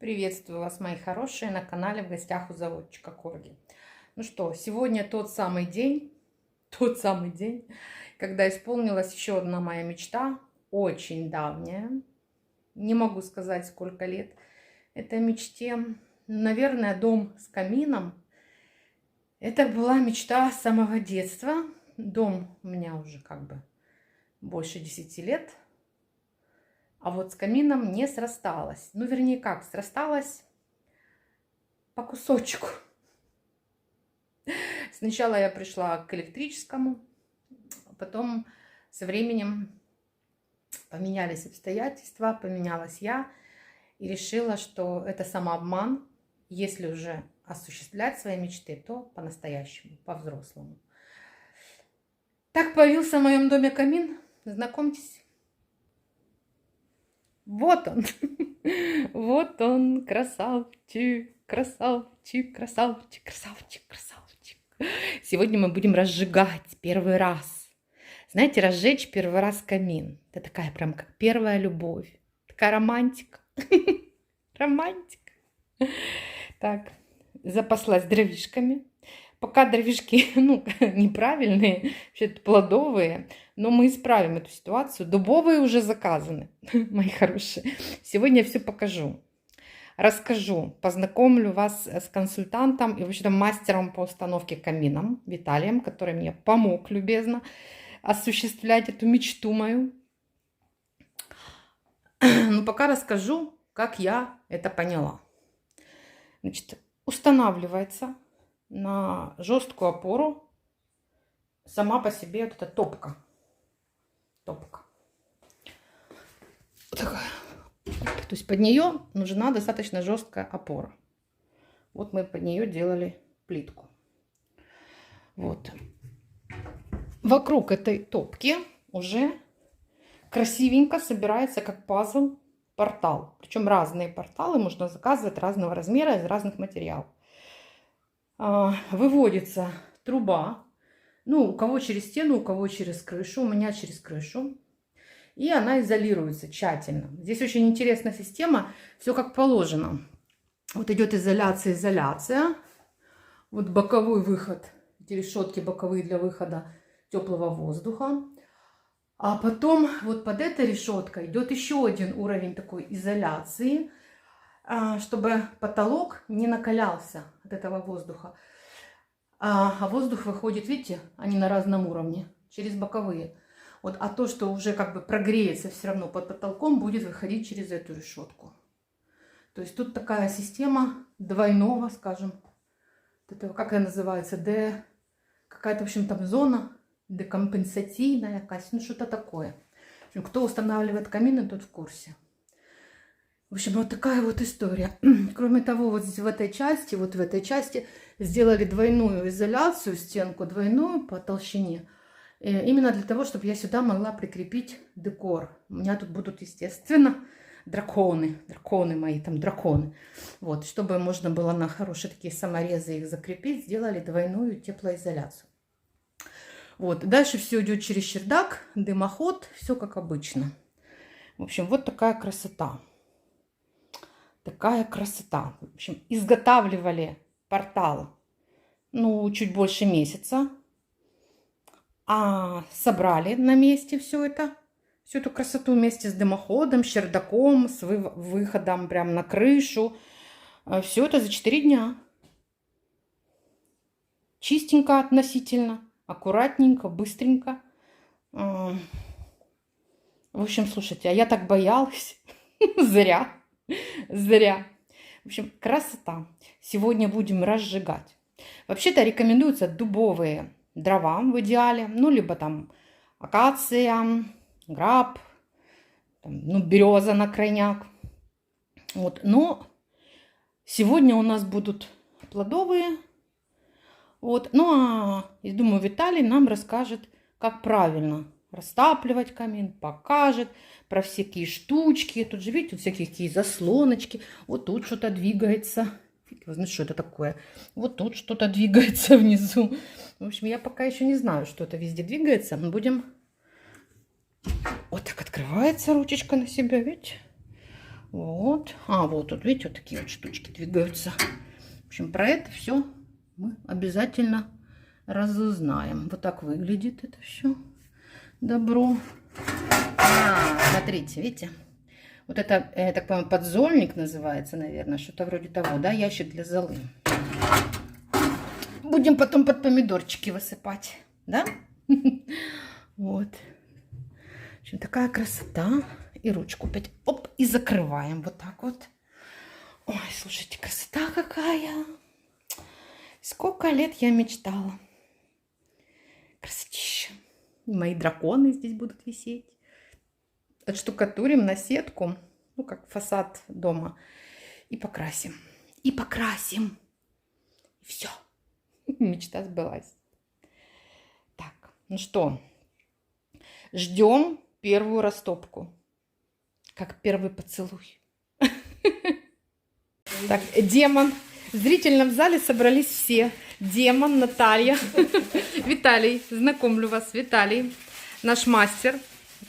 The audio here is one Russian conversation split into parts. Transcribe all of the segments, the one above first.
Приветствую вас, мои хорошие, на канале «В гостях у заводчика Корги». Ну что, сегодня тот самый день, когда исполнилась еще одна моя мечта, очень давняя. Не могу сказать, сколько лет этой мечте. Наверное, дом с камином. Это была мечта с самого детства. Дом у меня уже больше 10 лет. А вот с камином не срасталось. Ну, вернее, как, срасталось по кусочку. Сначала я пришла к электрическому, потом со временем поменялись обстоятельства, поменялась я и решила, что это самообман. Если уже осуществлять свои мечты, то по-настоящему, по-взрослому. Так появился в моем доме камин. Знакомьтесь. Вот он. Вот он, красавчик, красавчик, красавчик, красавчик, красавчик. Сегодня мы будем разжигать первый раз. Знаете, разжечь первый раз камин. Это такая прям как первая любовь. Такая романтика. Романтика. Так, запаслась дровишками. Пока дровишки, неправильные, вообще-то плодовые, но мы исправим эту ситуацию. Дубовые уже заказаны, мои хорошие. Сегодня я все покажу, расскажу, познакомлю вас с консультантом и вообще-то мастером по установке камином Виталием, который мне помог любезно осуществлять эту мечту мою. Но пока расскажу, как я это поняла. Значит, устанавливается на жесткую опору сама по себе вот эта топка. Топка. Вот такая. То есть под нее нужна достаточно жесткая опора. Вот мы под нее делали плитку. Вот. Вокруг этой топки уже красивенько собирается как пазл портал. Причем разные порталы можно заказывать разного размера из разных материалов. Выводится труба, у кого через стену, у кого через крышу, у меня через крышу, и она изолируется тщательно. Здесь очень интересная система, все как положено. Вот идет изоляция, вот боковой выход, эти решетки боковые для выхода теплого воздуха, а потом вот под этой решеткой идет еще один уровень такой изоляции, чтобы потолок не накалялся от этого воздуха. А воздух выходит, видите, они на разном уровне, через боковые. Вот, а то, что уже прогреется все равно под потолком, будет выходить через эту решетку. То есть тут такая система двойного, скажем, это, как она называется, какая-то, в общем, там зона декомпенсативная, что-то такое. В общем, кто устанавливает камины, тот в курсе. В общем, вот такая вот история. Кроме того, вот здесь в этой части сделали двойную изоляцию, стенку двойную по толщине. Именно для того, чтобы я сюда могла прикрепить декор. У меня тут будут, естественно, драконы мои, там драконы. Вот, чтобы можно было на хорошие такие саморезы их закрепить, сделали двойную теплоизоляцию. Вот, дальше все идет через чердак, дымоход, все как обычно. В общем, вот такая красота. Такая красота. В общем, изготавливали портал, чуть больше месяца. А собрали на месте все это, всю эту красоту вместе с дымоходом, с чердаком, с выходом прямо на крышу. Все это за 4 дня. Чистенько относительно, аккуратненько, быстренько. В общем, слушайте, а я так боялась. Зря. В общем, красота. Сегодня будем разжигать. Вообще-то рекомендуются дубовые дрова в идеале. Либо там акация, граб, береза на крайняк. Вот. Но сегодня у нас будут плодовые. Вот. Я думаю, Виталий нам расскажет, как правильно растапливать камин, покажет про всякие штучки. Тут же, видите, всякие такие заслоночки. Вот тут что-то двигается. Знаете, что это такое? Вот тут что-то двигается внизу. В общем, я пока еще не знаю, что это везде двигается. Мы будем... Вот так открывается ручечка на себя, видите? Вот. А, вот тут, видите, вот такие вот штучки двигаются. В общем, про это все мы обязательно разузнаем. Вот так выглядит это все добро. Смотрите, видите? Вот это, я так понимаю, подзольник называется, наверное, что-то вроде того, да, ящик для золы. Будем потом под помидорчики высыпать, да? Вот. В общем, такая красота. И ручку опять, оп, и закрываем вот так вот. Ой, слушайте, красота какая. Сколько лет я мечтала. Красотища. Мои драконы здесь будут висеть. Отштукатурим на сетку, ну, как фасад дома. И покрасим. И покрасим. И все. Мечта сбылась. Так, ну что, ждем первую растопку. Как первый поцелуй. Так, демон. В зрительном зале собрались все. Демон, Наталья, Виталий. Знакомлю вас, Виталий. Наш мастер,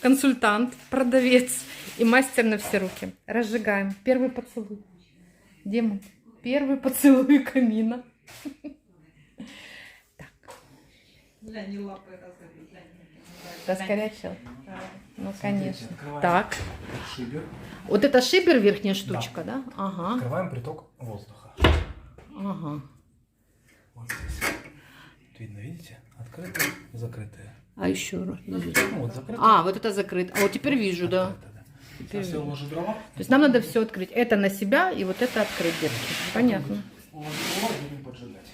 консультант, продавец и мастер на все руки. Разжигаем. Первый поцелуй. Демон. Первый поцелуй камина. Раскорячил? Ну, конечно. Так. Шибер. Вот это шибер, верхняя штучка, да? Ага. Открываем приток воздуха. Ага. Вот здесь. Тут видно, видите? Открытое, закрытое. А еще раз. Ну, вот закрытое. А, вот это закрыто. А вот теперь вижу, да. Открытое, да. Сейчас я уложу дрова. То есть нам надо все открыть. Это на себя и вот это открыть, детки. Понятно. Уложу дрова и будем поджигать.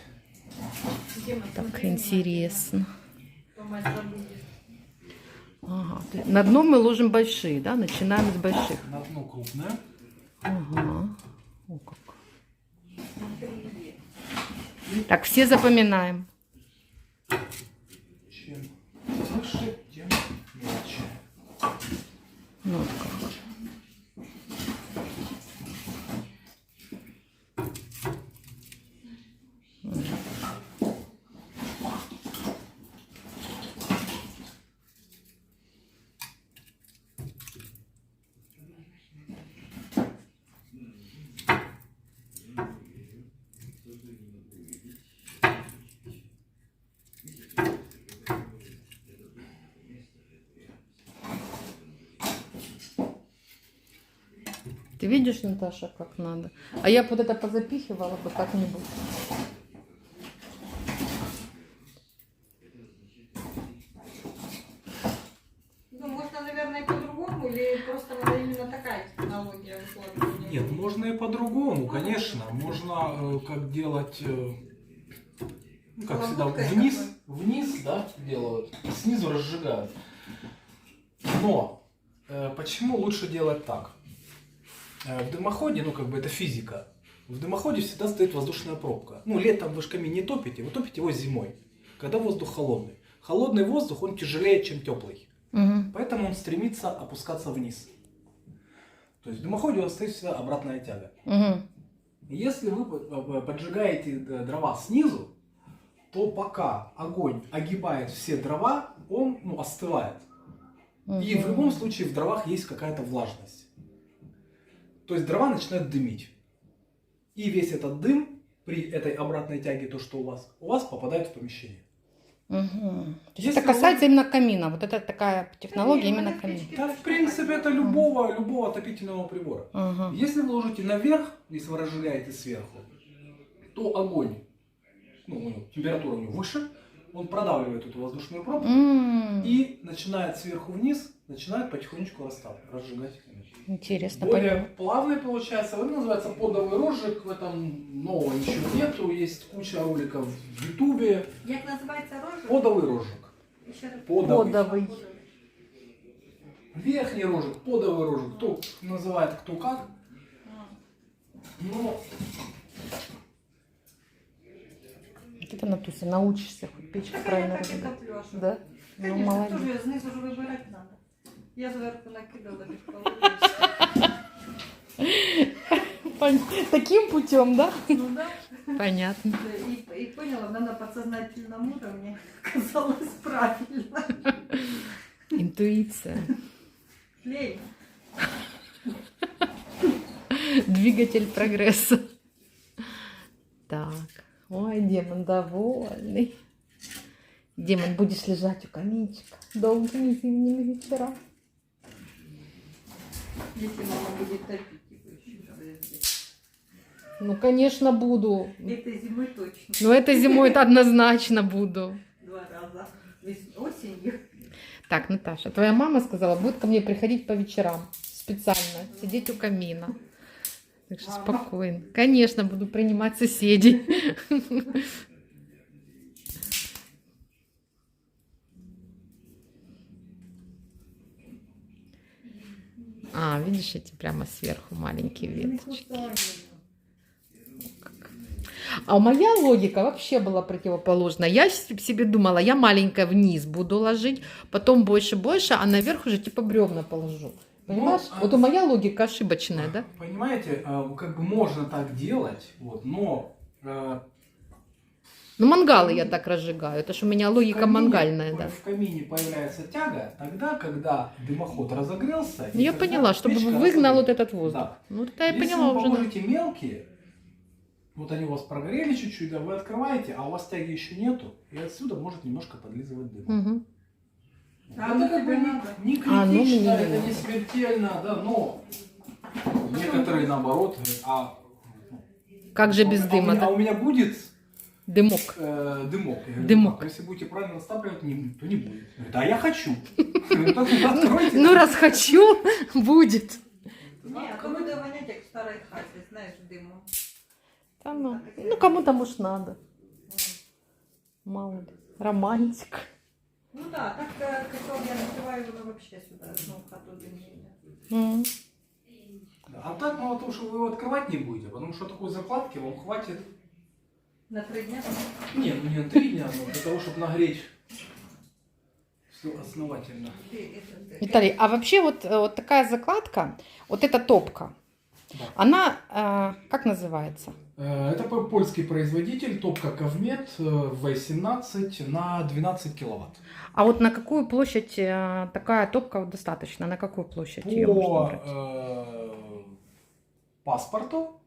Так интересно. Ага. На дно мы ложим большие, да? Начинаем с больших. На дно крупное. Ага. О, как. Так, все запоминаем. Чем выше, тем мельче. Ну, вот как. Ты видишь, Наташа, как надо? А я бы вот это позапихивала бы как-нибудь. Ну, можно, наверное, по-другому, или просто надо именно такая технология выкладывания? Нет, можно и по-другому, конечно. Можно как делать, ну, как всегда, вниз, да, делают, снизу разжигают. Но почему лучше делать так? В дымоходе, ну как бы это физика, в дымоходе всегда стоит воздушная пробка. Ну летом вы же камин не топите, вы топите его зимой, когда воздух холодный. Холодный воздух, он тяжелее, чем теплый. Угу. Поэтому он стремится опускаться вниз. То есть в дымоходе у вас стоит всегда обратная тяга. Угу. Если вы поджигаете дрова снизу, то пока огонь огибает все дрова, он остывает. И в любом случае в дровах есть какая-то влажность. То есть дрова начинают дымить. И весь этот дым при этой обратной тяге, то, что у вас попадает в помещение. Угу. То есть это касается именно камина. Вот это такая технология именно камина. Да, в принципе, это любого отопительного прибора. Угу. Если вы ложите наверх, если вы разжигаете сверху, то огонь, температура у него выше, он продавливает эту воздушную пробку и начинает сверху вниз, начинает потихонечку разжигать. Интересно. Более плавный получается. Это называется подовый розжиг. В этом нового ничего нету. Есть куча роликов в Ютубе. Как называется розжиг? Подовый розжиг. Подовый. Верхний розжиг, подовый розжиг. Кто называет кто как. Но Это, Натуся, научишься хоть печку правильно разжигать. Да? Ну, Конечно, молодец. тоже снизу же выбирать надо. Я сверху накидала без Таким путем, да? Ну да. Понятно. И поняла, она на подсознательном уровне казалось правильно. Интуиция. Лень. Двигатель прогресса. Так. Ой, демон довольный. Демон, будешь лежать у каминчика долгими зимними вечерами. Если мама будет топить его еще, подожди. Ну, конечно, буду. Этой зимой точно. Но этой зимой это однозначно буду. 2 раза. Осенью. Так, Наташа, твоя мама сказала, будет ко мне приходить по вечерам. Специально. Сидеть у камина. Так что Мама. спокойно. Конечно, буду принимать соседей. А, видишь, эти прямо сверху маленькие веточки. А моя логика вообще была противоположна. Я себе думала, я маленькая вниз буду ложить, потом больше, а наверх уже типа бревна положу. Понимаешь? Вот у моя логика ошибочная, да? Понимаете, как бы можно так делать, вот, но Ну, мангалы я так разжигаю. Это ж у меня логика мангальная, да. в камине появляется тяга тогда, когда дымоход разогрелся. Ну, и я когда поняла, чтобы печка выгнал вот разогрелась. этот воздух. Да. Ну, тогда я Если поняла вы уже. Да. положите мелкие, вот они у вас прогрели чуть-чуть, да, вы открываете, а у вас тяги еще нету, и отсюда может немножко подлизывать дым. Угу. А Это как бы не критично, ну, мне не это надо. не смертельно, да, но некоторые наоборот говорят, Как же без дыма, а да? у меня будет Дымок. дымок. Я говорю, Дымок. «Так, если будете правильно растапливать, то не будет. Говорит, а я хочу. Говорю, «Так вы откройте». Ну, раз хочу, будет. Не, а то буде вонять, як в старой хате, знаешь, дымом. Да, ну, кому-то, может, надо. Мало ли. Романтик. Ну да, так котел я накрываю его вообще сюда, ну, в хату дымления. М. А так мало того, что вы его открывать не будете, потому что такой закладки вам хватит, На 3 дня? не на 3 дня, но для того, чтобы нагреть все основательно. Виталий, а вообще вот такая закладка, вот эта топка, Да. она как называется? Это польский производитель, топка Ковмет V17 на 12 киловатт. А вот на какую площадь такая топка вот достаточно? На какую площадь ее можно По брать? паспорту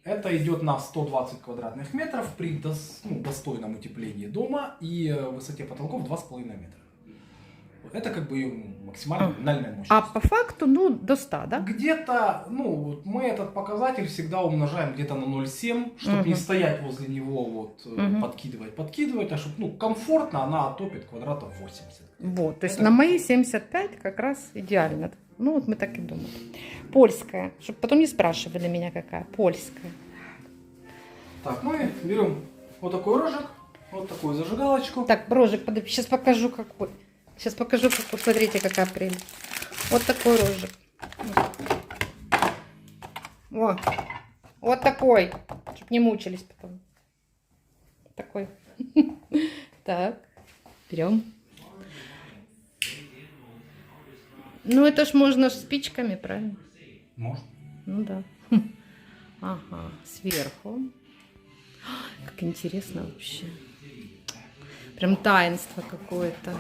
это идет на 120 квадратных метров при достойном утеплении дома и высоте потолков 2,5 метра. Это как бы ее максимальная номинальная мощность. А по факту, ну, до 100, да? Где-то, вот мы этот показатель всегда умножаем где-то на 0,7, чтобы не стоять возле него, вот, подкидывать, а чтобы, комфортно она топит квадратов 80. Вот, то есть Это на мои 75 как раз идеально. Ну, вот мы так и думали. Польская, чтобы потом не спрашивали меня, какая. Польская. Так, мы берем вот такой рожек, вот такую зажигалочку. Так, рожек, подожди, сейчас покажу какой. Сейчас покажу, какой. Смотрите, какая прелесть. Вот такой рожек. Вот такой, чтобы не мучились потом. Такой. Так, берем. Ну, это ж можно ж спичками, правильно? Можно. Ну да. Ага, сверху. Как интересно вообще. Прям таинство какое-то.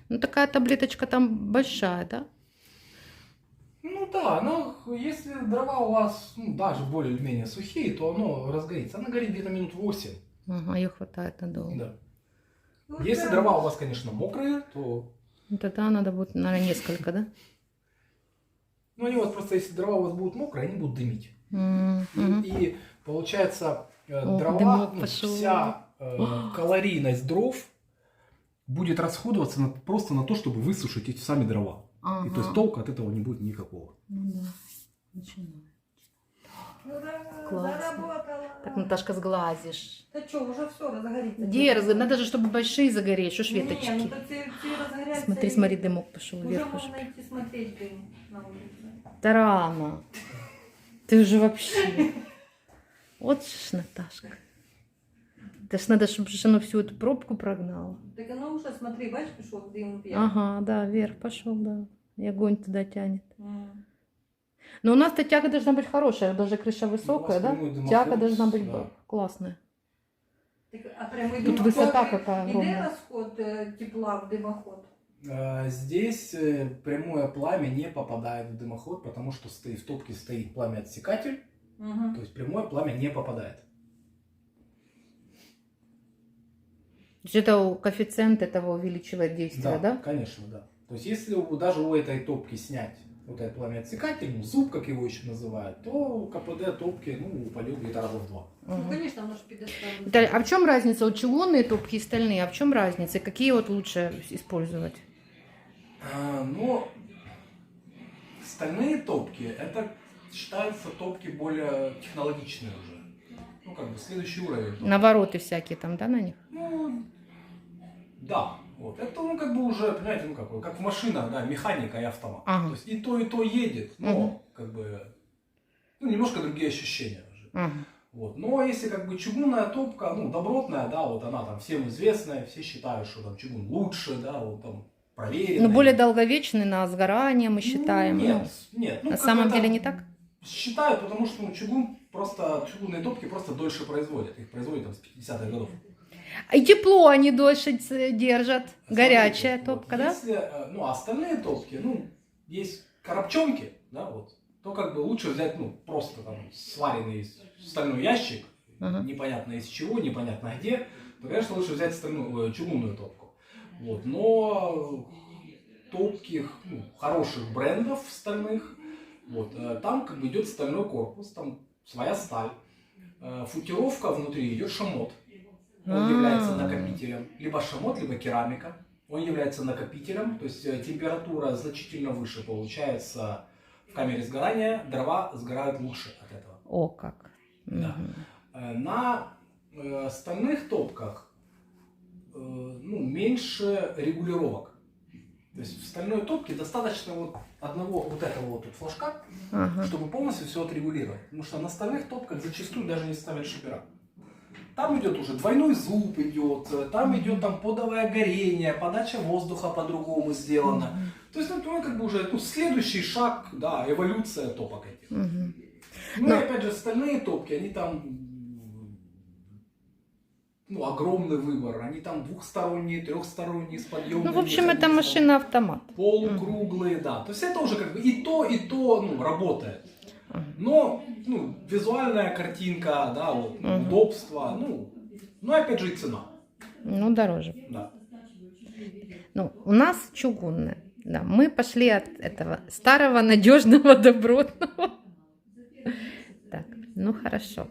Ну, такая таблеточка там большая, да? Ну да, но если дрова у вас даже более-менее сухие, то оно разгорится. Она горит где-то минут 8. Ага, ее хватает надолго. Да. Ну, Если да. дрова у вас, конечно, мокрые, то... Ну, тогда надо будет, наверное, несколько, да? Ну, они у вас просто, если дрова у вас будут мокрые, они будут дымить. Мгм. И получается, О, дрова, дымок пошел. вся калорийность дров будет расходоваться просто на то, чтобы высушить эти сами дрова. Ага. И то есть толка от этого не будет никакого. Ну да. Начинаем. Ура, Классно. заработала. Так, Наташка, сглазишь. Да что, уже все, разгорится. Где надо же, чтобы большие загореть, что ж Не, ну веточки. то те разгорятся. Смотри, и смотри, дымок пошел Уже вверх. можно идти смотреть дым на улице. Да рано. Ты уже вообще. Вот ж, Наташка. Это ж надо, чтобы же оно всю эту пробку прогнало. Так оно уже, смотри, бачишь, пошел дым вверх. Ага, да, вверх пошел, да. И огонь туда тянет. Но у нас-то тяга должна быть хорошая, даже крыша высокая, да? прямой дымоход, Тяга должна быть да. классная. Так, а прямой Тут дымоход, высота какая іде огромная. розход тепла в дымоход? Здесь прямое пламя не попадает в дымоход, потому что в топке стоит пламя-отсекатель, Угу. то есть прямое пламя не попадает. То есть это коэффициент этого увеличивает действие, да? Конечно, да. То есть если даже у этой топки снять вот этот пламя-отсекатель, ну, зуб, как его еще называют, то КПД топки, ну, упадет где-то раза в 2. Ну, Мгм. конечно, оно же підставить. Виталий, а в чем разница? Вот чугунные топки и стальные, а в чем разница? И какие вот лучше использовать? Но стальные топки, это считаются топки более технологичные уже. Ну, как бы следующий уровень. Навороты всякие там, да, на них? Ну, да. Вот. Это, ну, как бы уже, понимаете, ну, как в машинах, да, механика и автомат. Ага. То есть и то едет, но, Мгм. как бы, ну, немножко другие ощущения уже. Ага. Вот. Но если как бы чугунная топка, ну, добротная, да, вот она там всем известная, все считают, что там чугун лучше, да, вот там проверенный. Ну, более долговечный на сгорание мы считаем. Нет, ну. нет. Ну, На как самом бы деле это не так? Считают, потому что ну, чугунные топки просто дольше производят. Их производят там с 50-х годов. И тепло они дольше держат. Смотрите, Горячая вот топка, да? Если, ну, остальные топки, ну, есть коробчонки, да, вот, то как бы лучше взять, ну, просто там сваренный стальной ящик, Ага. непонятно из чего, непонятно где, то, конечно, лучше взять чугунную топку. Вот, но топки, ну, хороших брендов стальных, вот, там как бы идет стальной корпус, там своя сталь, футировка внутри идет шамот. Он является накопителем. Либо шамот, либо керамика. Он является накопителем, то есть температура значительно выше получается в камере сгорания. Дрова сгорают лучше от этого. О, как. Да. Мгм. На стальных топках ну, меньше регулировок. То есть в стальной топке достаточно вот одного вот этого вот тут флажка, Ага. чтобы полностью все отрегулировать. Потому что на стальных топках зачастую даже не ставят шипера. Там идет уже двойной зуб идет, там идет там подовое горение, подача воздуха по-другому сделана. То есть, ну, как бы уже ну, следующий шаг, да, эволюция топок этих. Мгм. Ну Но- и опять же, стальные топки, они там, ну, огромный выбор. Они там двухсторонние, трехсторонние, с подъемными. Ну, в общем, это механизмом, машина-автомат. полукруглые, да. То есть это уже как бы и то, ну, работает. Но, ну, визуальная картинка, да, вот, удобство, ну, опять же и цена, Ну, дороже. да. Ну, у нас чугунная. Да, мы пошли от этого старого, надежного, добротного. Так, ну хорошо.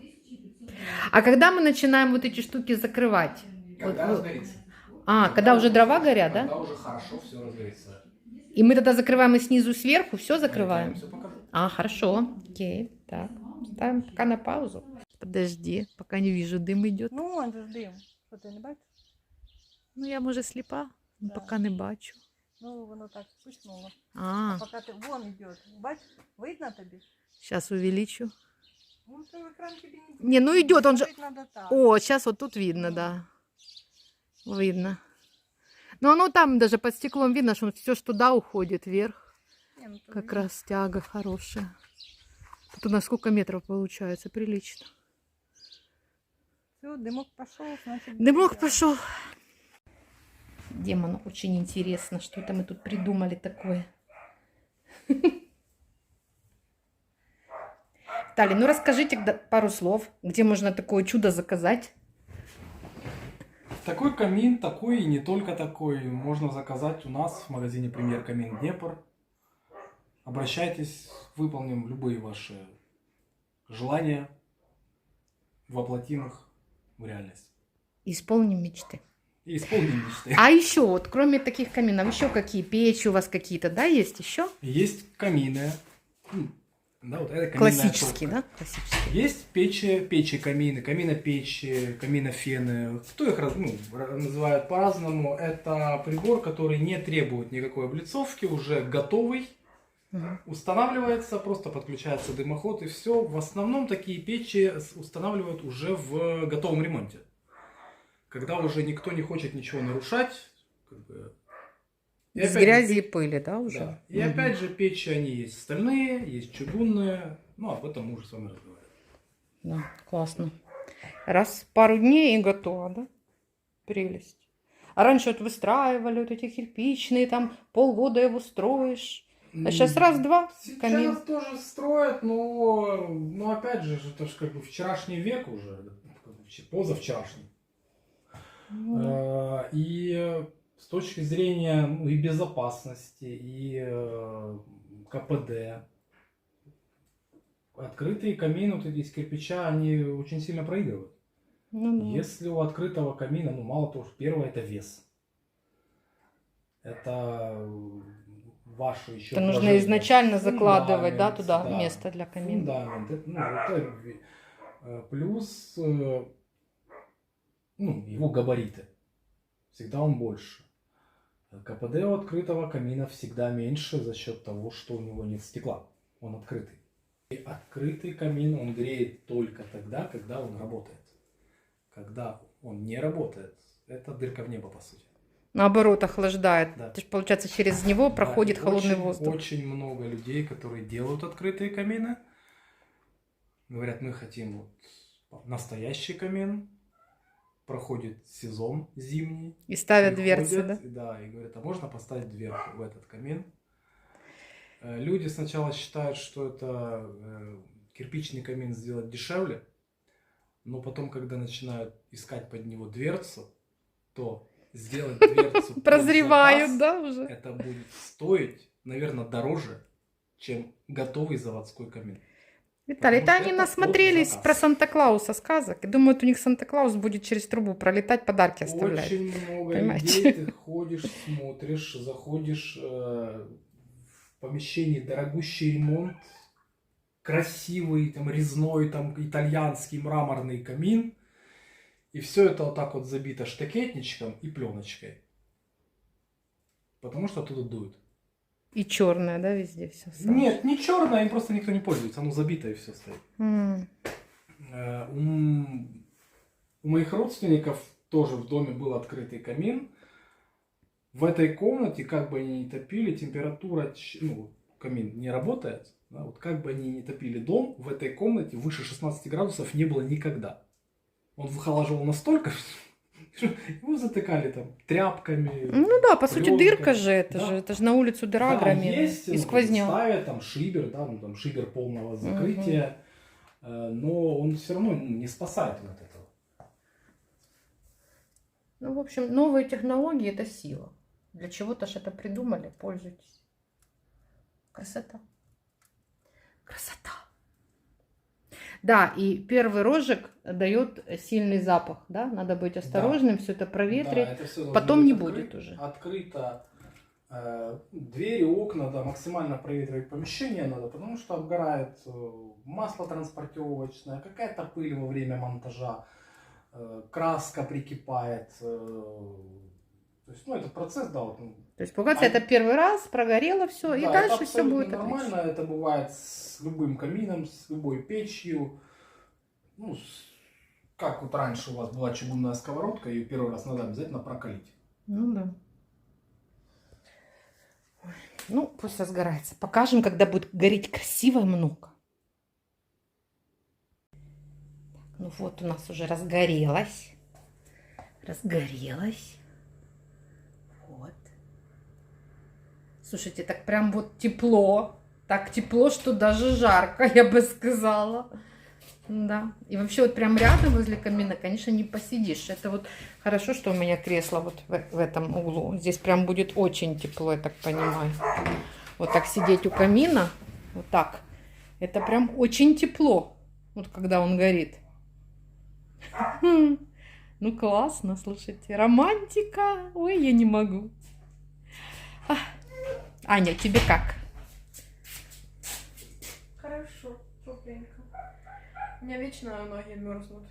А когда мы начинаем вот эти штуки закрывать? Когда Вот, разгорится. когда уже дрова горят, Когда да? уже хорошо все разгорится. И мы тогда закрываем и снизу, сверху, все закрываем? Все покажу. А, хорошо. Окей. Так, ставим пока на паузу. Подожди, пока не вижу, дым идет. Ну, он же ж дим. Що ти не бачиш? Ну, я, може, сліпа, Да. пока не бачу. Ну, воно так писнуло. А, Поки ти вон йде. Бачиш? Видно тобі? сейчас увеличу. Ну, то екран тобі не Не, ну идет, он же... Надо так. О, сейчас вот тут видно, да. Видно. Но оно там даже под стеклом видно, что все ж туда уходит вверх. Не, ну, то Как видно. раз тяга хорошая. Тут у нас сколько метров получается? Прилично. Все, дымок пошел, значит... Дымок будет пошел. Демону очень интересно, что это мы тут придумали такое. Виталий, ну расскажите пару слов, где можно такое чудо заказать. Такой камин, такой и не только такой, можно заказать у нас в магазине «Премьер Камин Днепр». Обращайтесь, выполним любые ваши желания, воплотим их в реальность. Исполним мечты. И исполним мечты. А еще вот, кроме таких каминов, еще какие печи у вас какие-то, да, есть еще? Есть камины. Да, вот это каминная Классические, топка. да? Классические. Есть печи, камины, каминопечи, каминофены. Кто их называет по-разному. Это прибор, который не требует никакой облицовки, уже готовый. Мгм. Устанавливается, просто подключается дымоход и все. В основном такие печи устанавливают уже в готовом ремонте. Когда уже никто не хочет ничего нарушать, как бы, И Без опять же, грязи и пыли, да, уже? Да. И опять же, печи, они есть стальные, есть чугунные. Ну, об этом мы уже с вами разговаривали. Да, классно. Раз, пару дней и готово, да? Прелесть. А раньше вот выстраивали вот эти кирпичные, там полгода его строишь. А сейчас раз-два, Сейчас камин. тоже строят, но опять же, это же как бы вчерашний век уже, как бы позавчерашний. И с точки зрения и безопасности, и КПД, открытые камины вот эти из кирпича, они очень сильно проигрывают. Ну, да. Если у открытого камина, мало того, что первое это вес. Это ваше еще Это нужно вложение. изначально закладывать, да, Фундамент, туда да, место для камина. фундамент. Плюс его габариты. Всегда он больше. КПД у открытого камина всегда меньше за счет того, что у него нет стекла. Он открытый. И открытый камин, он греет только тогда, когда он работает. Когда он не работает, это дырка в небо, по сути. Наоборот, охлаждает. Да. То есть, получается, через него проходит и холодный очень, воздух. Очень много людей, которые делают открытые камины, говорят, мы хотим вот настоящий камин. Проходит сезон зимний. И ставят дверцы, да? Да, и говорят, а можно поставить дверцу в этот камин? Люди сначала считают, что это кирпичный камин сделать дешевле, но потом, когда начинают искать под него дверцу, то сделать дверцу под Прозревают, заказ, да, уже? это будет стоить, наверное, дороже, чем готовый заводской камин. Виталий, это Потому они что это насмотрелись под про заказ. Санта-Клауса сказок. И думают, у них Санта-Клаус будет через трубу пролетать, подарки оставлять. Очень много Понимаете? людей, ты ходишь, смотришь, заходишь в помещение, дорогущий ремонт, красивый, там, резной, там, итальянский мраморный камин, и все это вот так вот забито штакетничком и пленочкой. Потому что оттуда дует. И черное, да, везде все. Нет, не черное, им просто никто не пользуется, оно забито и все стоит. У моих родственников тоже в доме был открытый камин. В этой комнате, как бы они ни топили, температура, камин не работает. Да, вот как бы они ни топили дом, в этой комнате выше 16 градусов не было никогда. Он выхолаживал настолько, что его затыкали там тряпками. Ну да, по сути, пленкой. дырка же, Да. это же на улицу дыра Да, огроменная. есть, И сквозняк. ставят там шибер, да, там шибер полного закрытия, но он все равно не спасает от этого. Ну, в общем, новые технологии – это сила. Для чего-то ж это придумали, пользуйтесь. Красота. Красота. Да, и первый рожек дает сильный запах, да? Надо быть осторожным, все это проветрить. Да, это всё должно потом быть не будет уже. Открыто двери, окна, да, максимально проветривать помещение надо, потому что обгорает масло транспортировочное, какая-то пыль во время монтажа, краска прикипает. То есть, этот процесс, да, вот, То есть, получается, это первый раз, прогорело все, и да, дальше это все будет нормально, отлично. это бывает с любым камином, с любой печью. Как вот раньше у вас была чугунная сковородка, ее первый раз надо обязательно прокалить. Ну да. Ой, ну, пусть разгорается. Покажем, когда будет гореть красиво и много. Ну вот у нас уже разгорелось. Разгорелось. Вот. Слушайте, так прям вот тепло. Так тепло, что даже жарко, я бы сказала. Да. И вообще вот прям рядом возле камина, конечно, не посидишь. Это вот хорошо, что у меня кресло вот в этом углу. Здесь прям будет очень тепло, я так понимаю. Вот так сидеть у камина, вот так. Это прям очень тепло, вот когда он горит. Ну классно, слушайте. Романтика. Ой, я не могу. Аня, тебе как? Хорошо, тепленько. У меня вечно ноги мерзнут.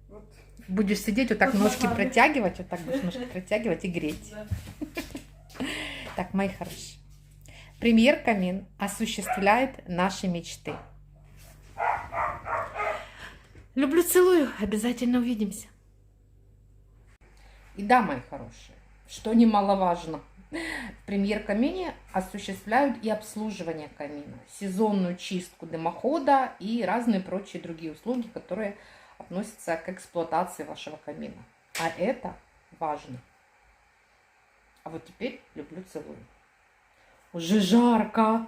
Вот. Будешь сидеть, вот так Под ножки ногами. протягивать, вот так будешь ножки протягивать и греть. Да. Так, мои хорошие. Премьер Камин осуществляет наши мечты. Люблю, целую. Обязательно увидимся. И да, мои хорошие, что немаловажно, В премьер-камине осуществляют и обслуживание камина, сезонную чистку дымохода и разные прочие другие услуги, которые относятся к эксплуатации вашего камина. А это важно. А вот теперь люблю, целую. Уже жарко.